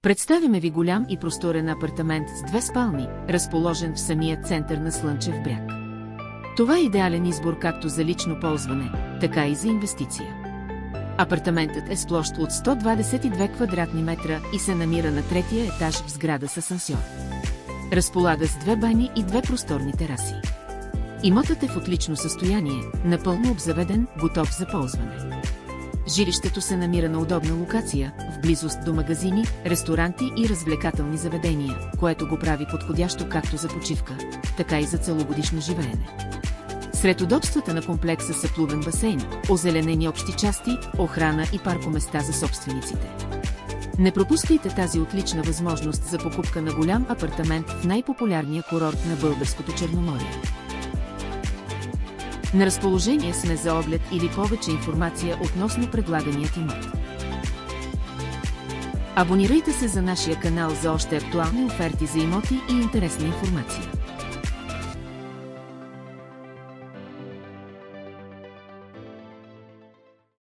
Представяме ви голям и просторен апартамент с 2 спални, разположен в самия център на Слънчев бряг. Това е идеален избор както за лично ползване, така и за инвестиция. Апартаментът е с площ от 122 квадратни метра и се намира на 3-я етаж в сграда с асансьор. Разполага с 2 бани и 2 просторни тераси. Имотът е в отлично състояние, напълно обзаведен, готов за ползване. Жилището се намира на удобна локация, в близост до магазини, ресторанти и развлекателни заведения, което го прави подходящо както за почивка, така и за целогодишно живеене. Сред удобствата на комплекса са плувен басейн, озеленени общи части, охрана и паркоместа за собствениците. Не пропускайте тази отлична възможност за покупка на голям апартамент в най-популярния курорт на българското Черноморие. На разположение сме за оглед или повече информация относно предлаганият имот. Абонирайте се за нашия канал за още актуални оферти за имоти и интересна информация.